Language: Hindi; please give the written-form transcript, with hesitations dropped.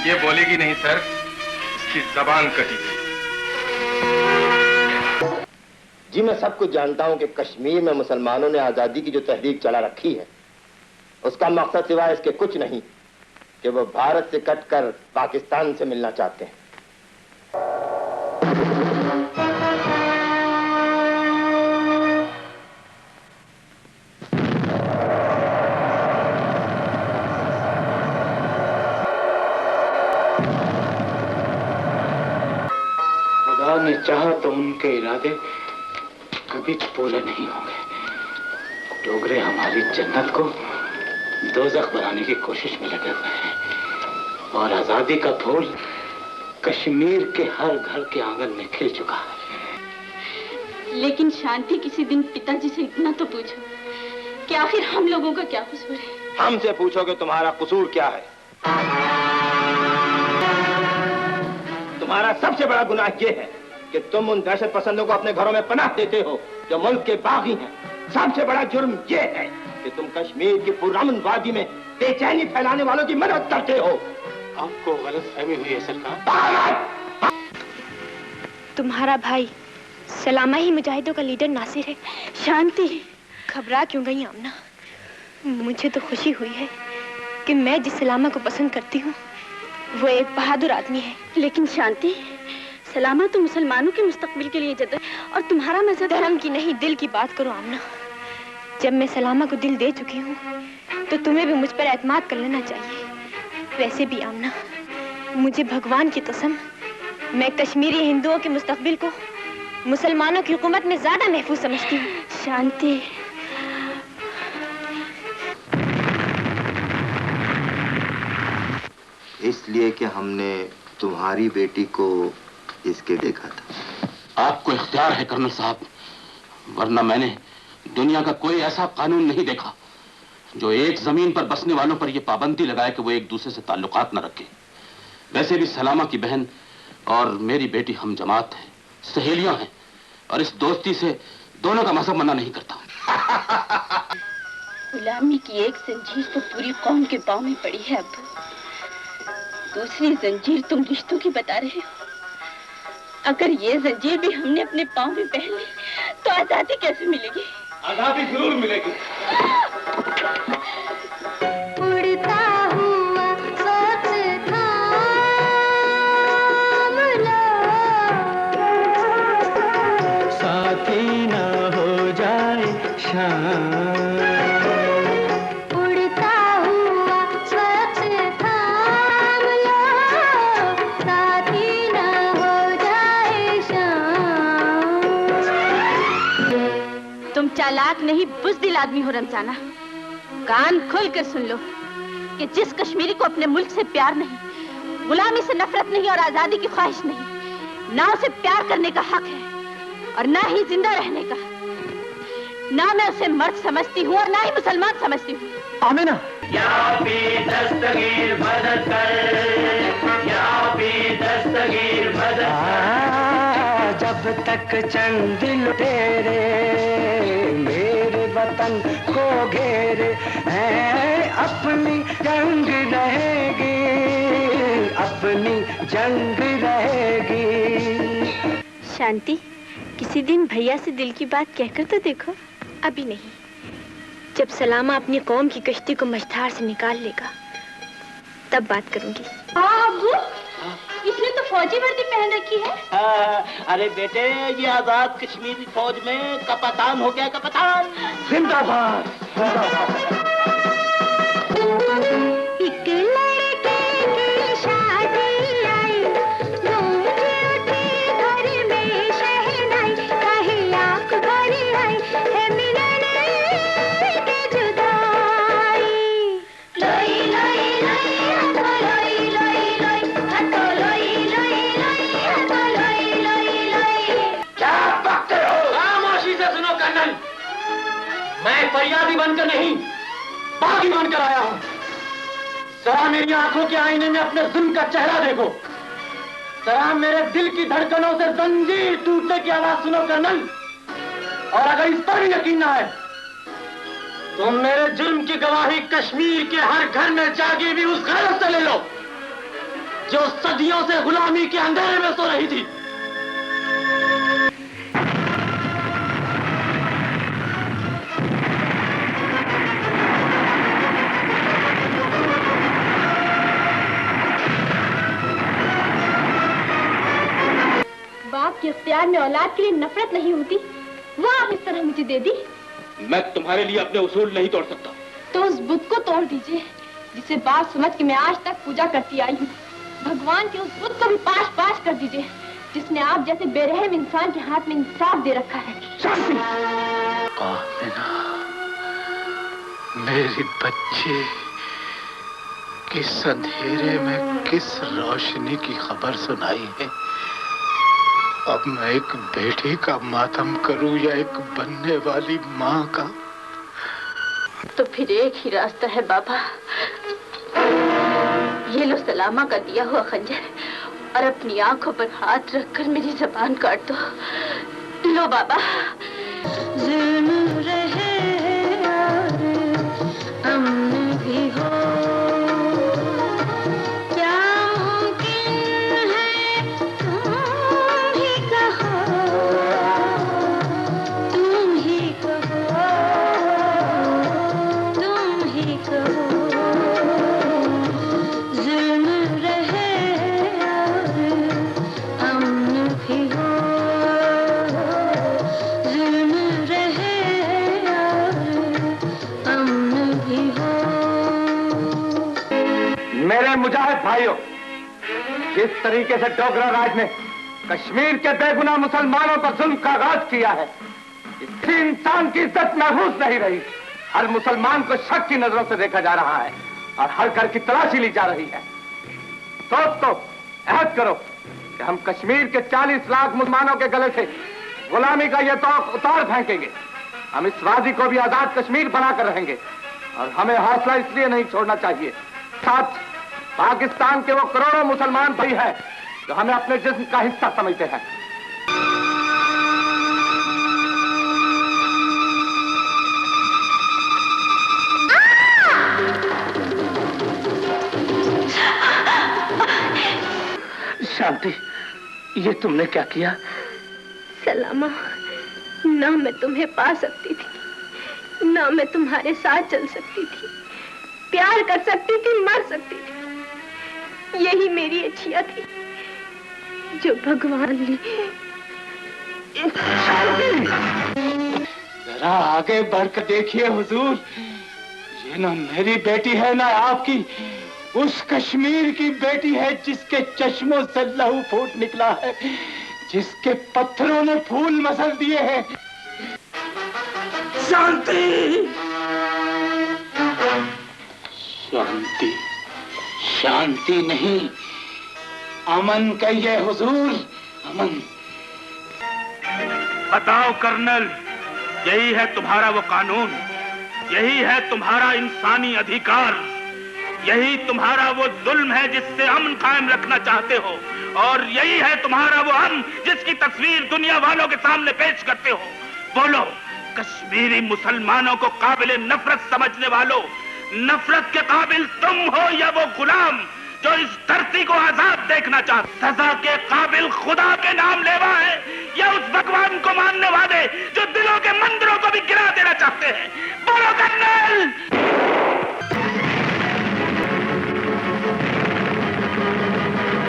ये बोलेगी नहीं सर, इसकी जबान कटी गई। जी मैं सब कुछ जानता हूं कि कश्मीर में मुसलमानों ने आजादी की जो तहरीक चला रखी है, उसका मकसद सिवाय इसके कुछ नहीं कि वो भारत से कटकर पाकिस्तान से मिलना चाहते हैं। खुदा ने चाहा तो उनके इरादे कभी पूरे नहीं होंगे। डोगरे हमारी जन्नत को दोज़ख बनाने की कोशिश में लगे हुए हैं और आजादी का फूल कश्मीर के हर घर के आंगन में खिल चुका है। लेकिन शांति, किसी दिन पिताजी से इतना तो पूछो कि आखिर हम लोगों का क्या कसूर है। हमसे पूछोगे तुम्हारा कसूर क्या है? तुम्हारा सबसे बड़ा गुनाह यह है कि तुम उन दहशत पसंदों को अपने घरों में पनाह देते हो जो मुल्क के बागी हैं। सबसे बड़ा जुर्म यह है कि तुम कश्मीर की पुरअमन वादी में बेचैनी फैलाने वालों की मदद करते हो। आपको गलतफहमी हुई है सरकार। तुम्हारा भाई सलामा ही मुजाहिदों का लीडर नासिर है। शांति, घबरा क्यों गई आमना? मुझे तो खुशी हुई है कि मैं जिस सलामा को पसंद करती हूँ वो एक बहादुर आदमी है। लेकिन शांति, सलामा तो मुसलमानों के मुस्तकबिल के लिए जद और तुम्हारा मजहब धर्म की नहीं दिल की बात करो आमना। जब मैं सलामा को दिल दे चुकी हूँ तो तुम्हें भी मुझ पर एतमाद कर लेना चाहिए। वैसे भी आमना, मुझे भगवान की कसम, मैं कश्मीरी हिंदुओं के मुस्तकबिल को मुसलमानों की हुकूमत में ज्यादा महफूज समझती हूँ। शांति, इसलिए कि हमने तुम्हारी बेटी को इसके देखा था। आपको इख्तियार है कर्नल साहब, वरना मैंने दुनिया का कोई ऐसा कानून नहीं देखा जो एक जमीन पर बसने वालों पर यह पाबंदी लगाए कि वो एक दूसरे से ताल्लुकात न रखें। वैसे भी सलामा की बहन और मेरी बेटी हम जमात हैं, सहेलियां हैं, और इस दोस्ती से दोनों का मजहब मना नहीं करता। गुलामी की एक जंजीर तो पूरी कौम के पांव में पड़ी है। अब दूसरी जंजीर तुम रिश्तों की बता रहे हो। अगर ये जंजीर भी हमने अपने पांव में पहन ली तो आजादी कैसे मिलेगी? आजादी जरूर मिलेगी। उड़ता हुआ सोच थाम लो, साथी ना हो जाए शाम। उड़ता हुआ सोच थाम लो, साथी ना हो जाए शाम। तुम चालाक नहीं बुज़दिल आदमी हो रमजाना। कान खोल कर सुन लो कि जिस कश्मीरी को अपने मुल्क से प्यार नहीं, गुलामी से नफरत नहीं और आजादी की ख्वाहिश नहीं, ना उसे प्यार करने का हक है और ना ही जिंदा रहने का। ना मैं उसे मर्द समझती हूँ और ना ही मुसलमान समझती हूँ। आमिना, या भी दस्तगीर मदद कर, या भी दस्तगीर मदद कर। जब तक चंद लुटेरे मेरे वतन को घेरे हैं, अपनी जंग रहेगी, अपनी जंग रहेगी। शांति, किसी दिन भैया से दिल की बात कहकर तो देखो। अभी नहीं, जब सलामा अपनी कौम की कश्ती को मझधार से निकाल लेगा तब बात करूंगी। अब्बू, इसने तो फौजी वर्दी पहन रखी है। अरे बेटे, ये आजाद कश्मीरी फौज में कप्तान हो गया, कप्तान। जिंदाबाद, जिंदाबाद। एक लड़के की शादी आई, गूंज उठी घर में शहनाई, कहे आँख भरी आई है मिलन की जुदाई। लोई लोई लोई हथो लोई लोई लोई, हथो लोई लोई लोई, हथो लोई लोई लोई। क्या बकते हो? खामोशी से सुनो कर्नल, मैं फरियादी बनकर नहीं, बागी बनकर आया हूँ। जरा मेरी आंखों के आईने में अपने जुल्म का चेहरा देखो। जरा मेरे दिल की धड़कनों से जंजीर टूटने की आवाज सुनो कर्नल। और अगर इस पर भी यकीन ना है तो मेरे जुल्म की गवाही कश्मीर के हर घर में जागी भी उस गैरत से ले लो जो सदियों से गुलामी के अंधेरे में सो रही थी। बाप के इख्तियार में औलाद के लिए नफरत नहीं होती, वो आप इस तरह मुझे दे दी। मैं तुम्हारे लिए अपने उसूल नहीं तोड़ सकता। तो उस बुत को तोड़ दीजिए जिसे बाप समझ के मैं आज तक पूजा करती आई हूँ। भगवान के उस बुत को भी पाश पाश कर दीजिए जिसने आप जैसे बेरहम इंसान के हाथ में इंसाफ दे रखा है। आमिना, मेरी बच्चे, किस अंधेरे में किस रोशनी की खबर सुनाई है। अब मैं एक बेटी का मातम करूं या एक बनने वाली माँ का? तो फिर एक ही रास्ता है बाबा। ये लो सलामा का दिया हुआ खंजर और अपनी आंखों पर हाथ रखकर मेरी जबान काट दो। लो बाबा। जुल्म रहे और अमन भी हो, क्या मुमकिन है तुम ही कहो, तुम ही कहो, तुम ही कहो। जुल्म रहे और अमन भी हो, जुल्म रहे और अमन भी हो। मेरे मुजाहिद भाइयों, जिस तरीके से डोगरा राज ने कश्मीर के बेगुनाह मुसलमानों पर जुल्म का आगाज किया है, किसी इंसान की इज्जत महफूज नहीं रही। हर मुसलमान को शक की नजरों से देखा जा रहा है और हर घर की तलाशी ली जा रही है। दोस्तों, अहद करो कि हम कश्मीर के 40 लाख मुसलमानों के गले से गुलामी का यह तौक उतार फेंकेंगे। हम इस वादी को भी आजाद कश्मीर बनाकर रहेंगे और हमें हौसला इसलिए नहीं छोड़ना चाहिए। साथ पाकिस्तान के वो करोड़ों मुसलमान भाई हैं जो हमें अपने जिस्म का हिस्सा समझते हैं। शांति, ये तुमने क्या किया? सलामा, ना मैं तुम्हें पा सकती थी, ना मैं तुम्हारे साथ चल सकती थी, प्यार कर सकती थी, मर सकती थी। यही मेरी इच्छा थी जो भगवान ने। जरा आगे बढ़कर देखिए हुजूर, ये ना मेरी बेटी है ना आपकी, उस कश्मीर की बेटी है जिसके चश्मों से लहू फूट निकला है, जिसके पत्थरों ने फूल मसल दिए हैं। शांति, शांति, शांति नहीं, अमन कहिए हुजूर, अमन। बताओ कर्नल, यही है तुम्हारा वो कानून, यही है तुम्हारा इंसानी अधिकार, यही तुम्हारा वो जुल्म है जिससे अमन कायम रखना चाहते हो, और यही है तुम्हारा वो अमन जिसकी तस्वीर दुनिया वालों के सामने पेश करते हो। बोलो, कश्मीरी मुसलमानों को काबिल नफरत समझने वालों, नफरत के काबिल तुम हो या वो गुलाम जो इस धरती को आजाद देखना चाहते? सजा के काबिल खुदा के नाम लेवा है या उस भगवान को मानने वाले जो दिलों के मंदिरों को भी गिरा देना चाहते हैं? बोलो कर्नल।